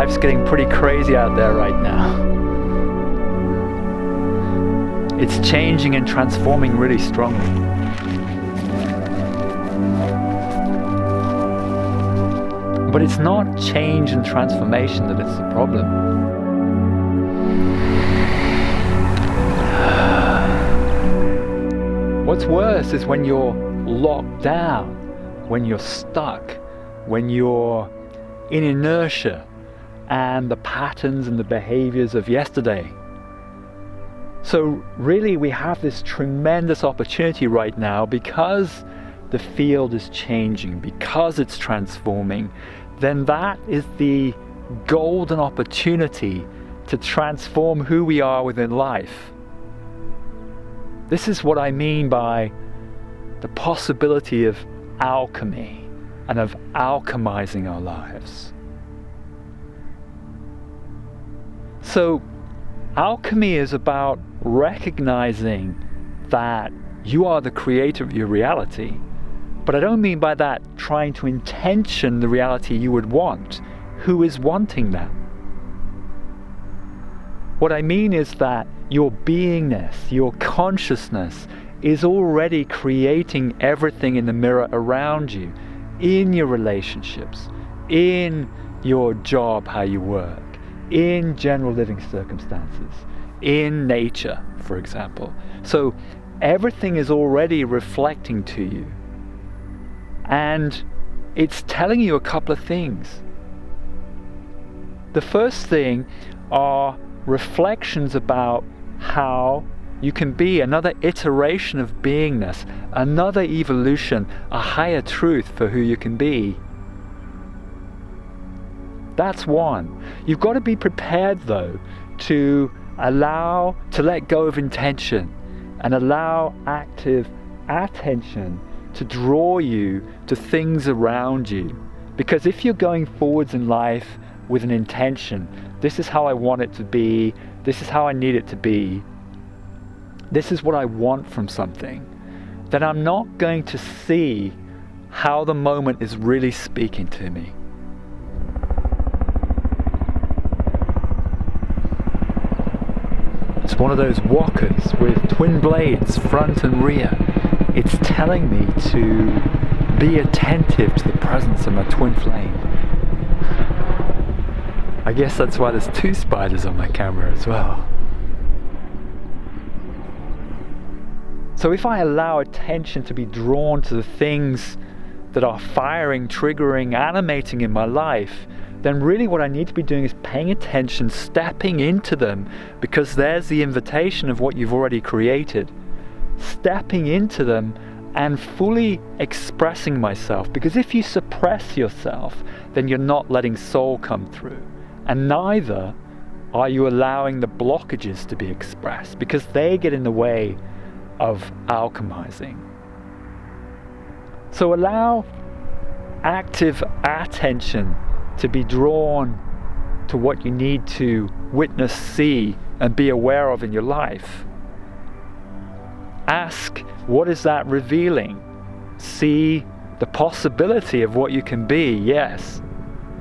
life's getting pretty crazy out there right now. It's changing and transforming really strongly. But it's not change and transformation that is the problem. What's worse is when you're locked down, when you're stuck, when you're in inertia and the patterns and the behaviors of yesterday. So really we have this tremendous opportunity right now because the field is changing, because it's transforming. Then that is the golden opportunity to transform who we are within life. This is what I mean by the possibility of alchemy and of alchemizing our lives. So, alchemy is about recognizing that you are the creator of your reality. But I don't mean by that trying to intention the reality you would want. Who is wanting that? What I mean is that your beingness, your consciousness is already creating everything in the mirror around you, in your relationships, in your job, how you work, in general living circumstances, in nature, for example. So everything is already reflecting to you. And it's telling you a couple of things. The first thing are reflections about how you can be another iteration of beingness, another evolution, a higher truth for who you can be. That's one. You've got to be prepared though to let go of intention and allow active attention to draw you to things around you. Because if you're going forwards in life with an intention, this is how I want it to be, this is how I need it to be, this is what I want from something, then I'm not going to see how the moment is really speaking to me. It's one of those walkers with twin blades, front and rear. It's telling me to be attentive to the presence of my twin flame. I guess that's why there's two spiders on my camera as well. So if I allow attention to be drawn to the things that are firing, triggering, animating in my life, then really what I need to be doing is paying attention, stepping into them, because there's the invitation of what you've already created. Stepping into them and fully expressing myself, because if you suppress yourself, then you're not letting soul come through, and neither are you allowing the blockages to be expressed, because they get in the way of alchemizing. So allow active attention to be drawn to what you need to witness, see, and be aware of in your life. Ask, what is that revealing? See the possibility of what you can be, yes,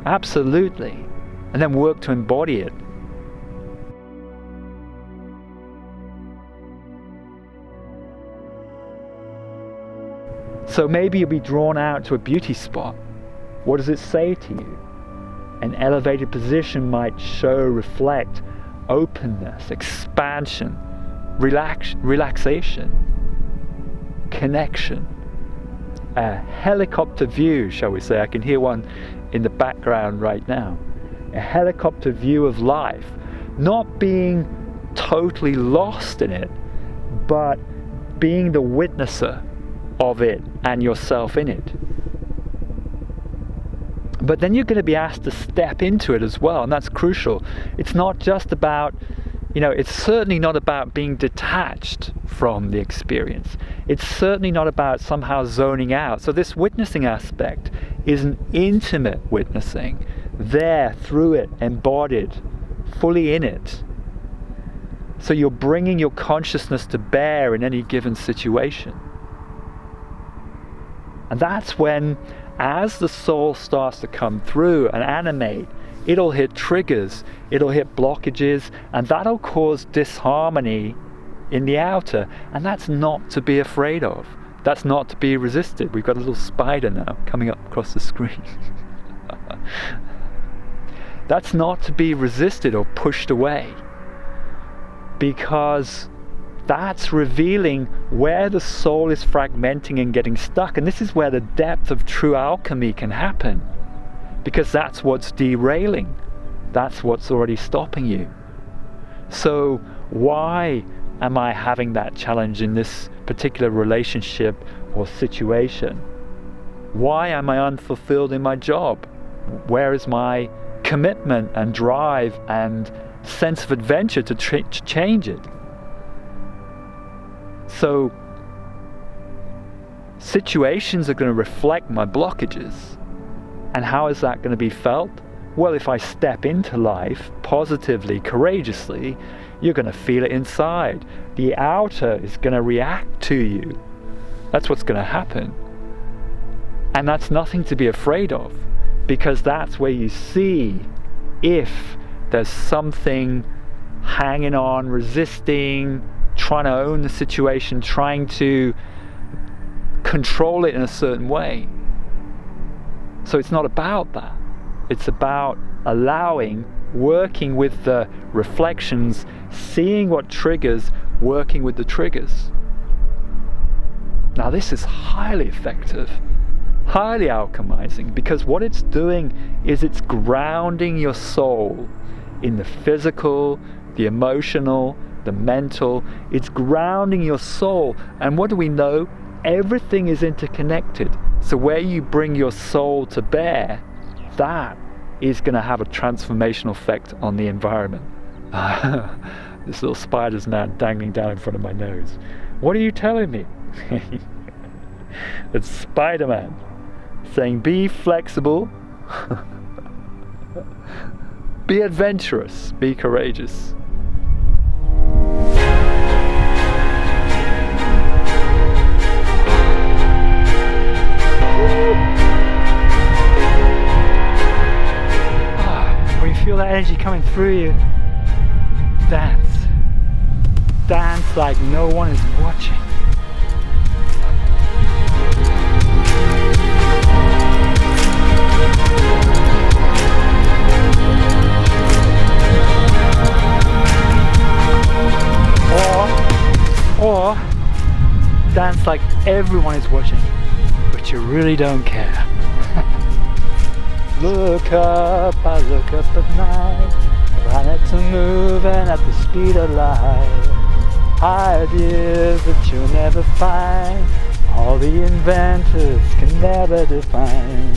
absolutely. And then work to embody it. So maybe you'll be drawn out to a beauty spot. What does it say to you? An elevated position might show, reflect openness, expansion, relaxation, connection. A helicopter view, shall we say. I can hear one in the background right now. A helicopter view of life, not being totally lost in it, but being the witnesser of it and yourself in it. But then you're going to be asked to step into it as well, and that's crucial. It's not just about, it's certainly not about being detached from the experience. It's certainly not about somehow zoning out. So this witnessing aspect is an intimate witnessing, there, through it, embodied, fully in it. So you're bringing your consciousness to bear in any given situation. And that's when, as the soul starts to come through and animate it'll hit triggers, it'll hit blockages, and that'll cause disharmony in the outer, and that's not to be afraid of. That's not to be resisted. We've got a little spider now coming up across the screen. That's not to be resisted or pushed away, because that's revealing where the soul is fragmenting and getting stuck. And this is where the depth of true alchemy can happen, because that's what's derailing. That's what's already stopping you. So why am I having that challenge in this particular relationship or situation? Why am I unfulfilled in my job? Where is my commitment and drive and sense of adventure to change it? So situations are going to reflect my blockages. And how is that going to be felt? Well, if I step into life positively, courageously, you're going to feel it inside. The outer is going to react to you. That's what's going to happen. And that's nothing to be afraid of, because that's where you see if there's something hanging on, resisting, trying to own the situation, trying to control it in a certain way. So it's not about that. It's about allowing, working with the reflections, seeing what triggers, working with the triggers. Now this is highly effective, highly alchemizing, because what it's doing is it's grounding your soul in the physical, the emotional, the mental. It's grounding your soul. And what do we know? Everything is interconnected. So where you bring your soul to bear, that is going to have a transformational effect on the environment. This little spider's now dangling down in front of my nose. What are you telling me? It's Spider-Man saying, be flexible, be adventurous, be courageous. When you feel that energy coming through you, dance. Dance like no one is watching. Or dance like everyone is watching, but you really don't care. Look up, I look up at night. Planets are moving at the speed of light. Ideas that you'll never find, all the inventors can never define.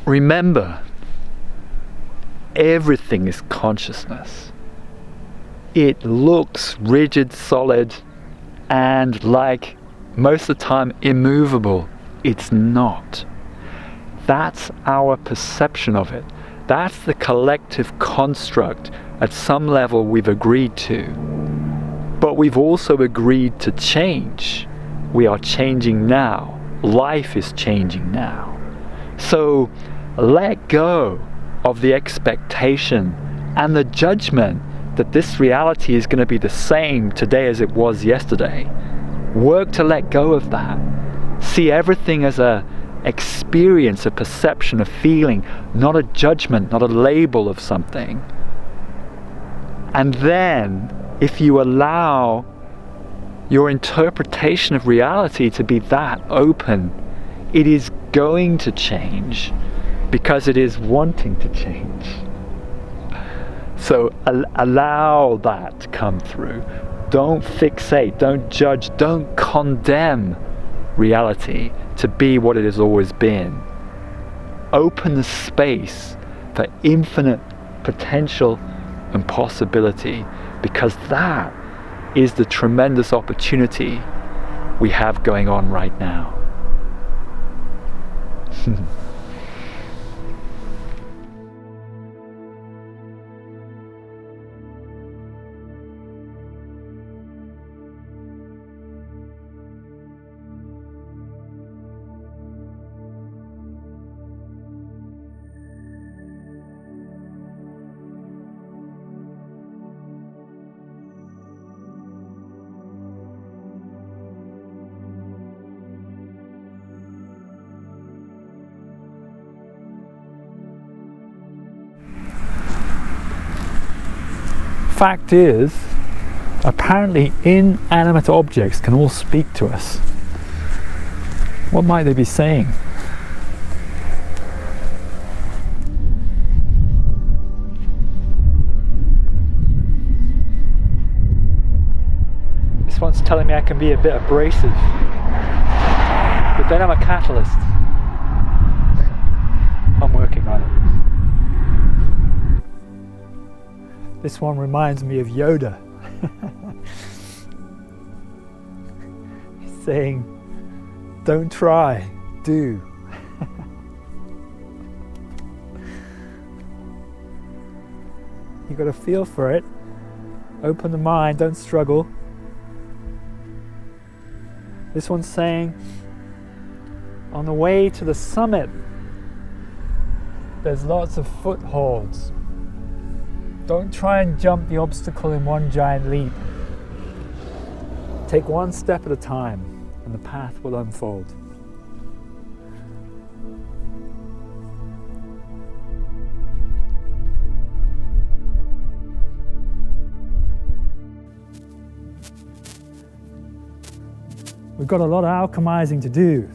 Remember, everything is consciousness. It looks rigid, solid, and like most of the time immovable. It's not. That's our perception of it. That's the collective construct at some level we've agreed to. But we've also agreed to change. We are changing now. Life is changing now. So let go of the expectation and the judgment that this reality is going to be the same today as it was yesterday. Work to let go of that. See everything as a experience, a perception, a feeling, not a judgment, not a label of something. And then, if you allow your interpretation of reality to be that open, it is going to change, because it is wanting to change. So allow that to come through. Don't fixate, don't judge, don't condemn reality to be what it has always been. Open the space for infinite potential and possibility, because that is the tremendous opportunity we have going on right now. Fact is, apparently inanimate objects can all speak to us. What might they be saying? This one's telling me I can be a bit abrasive, but then I'm a catalyst. I'm working on it. This one reminds me of Yoda. He's saying, don't try, do. You got to feel for it. Open the mind, don't struggle. This one's saying, on the way to the summit, there's lots of footholds. Don't try and jump the obstacle in one giant leap. Take one step at a time, and the path will unfold. We've got a lot of alchemizing to do.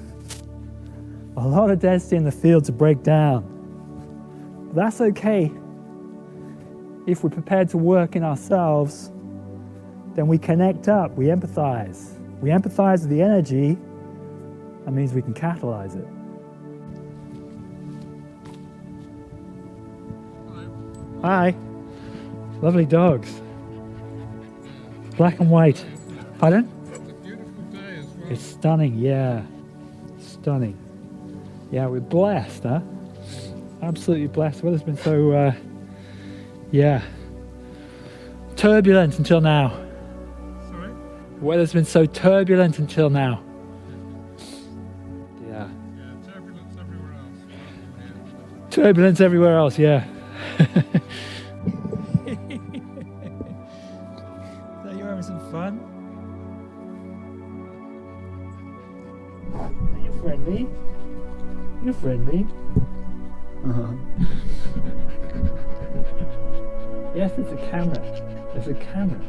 A lot of density in the field to break down. But that's okay. If we're prepared to work in ourselves, then we connect up, we empathize. We empathize with the energy, that means we can catalyze it. Hi. Lovely dogs. Black and white. Pardon? It's a beautiful day as well. It's stunning, yeah. Stunning. Yeah, we're blessed, huh? Absolutely blessed. Weather's been so, turbulent until now. Sorry? The weather's been so turbulent until now. Yeah. Yeah, turbulence everywhere else. Yeah. Turbulence everywhere else, yeah. So you're having some fun? Are you friendly? You're friendly. Yes, it's a camera. There's a camera.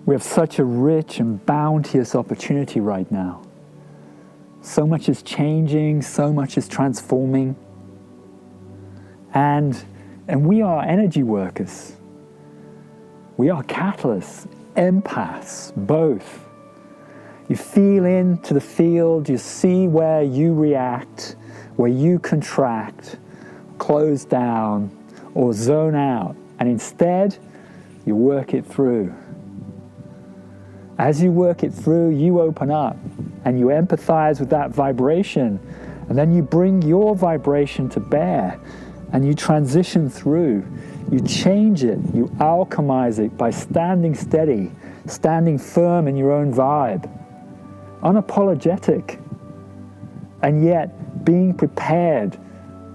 We have such a rich and bounteous opportunity right now. So much is changing, so much is transforming. And we are energy workers. We are catalysts, empaths, both. You feel into the field, you see where you react, where you contract, close down, or zone out, and instead, you work it through. As you work it through, you open up, and you empathize with that vibration, and then you bring your vibration to bear, and you transition through. You change it, you alchemize it by standing steady, standing firm in your own vibe, unapologetic, and yet being prepared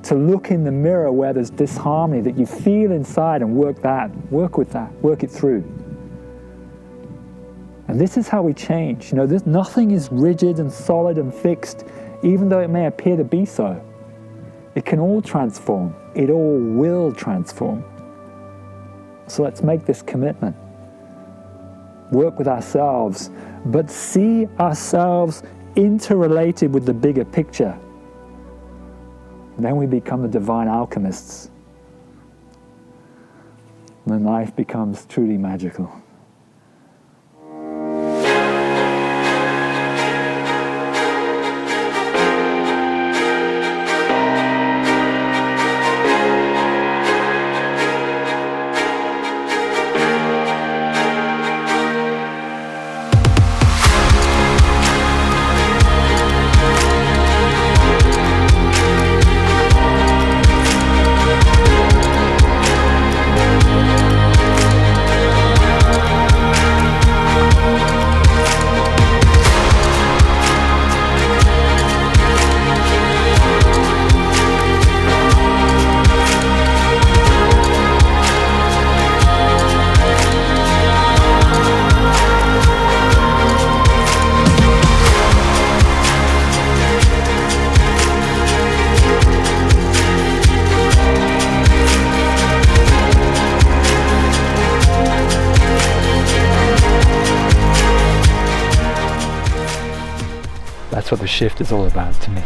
to look in the mirror where there's disharmony that you feel inside and work with that, work it through. And this is how we change. You know, nothing is rigid and solid and fixed, even though it may appear to be so. It can all transform. It all will transform. So let's make this commitment. Work with ourselves but see ourselves interrelated with the bigger picture. Then we become the divine alchemists. And then life becomes truly magical. That's what the shift is all about to me.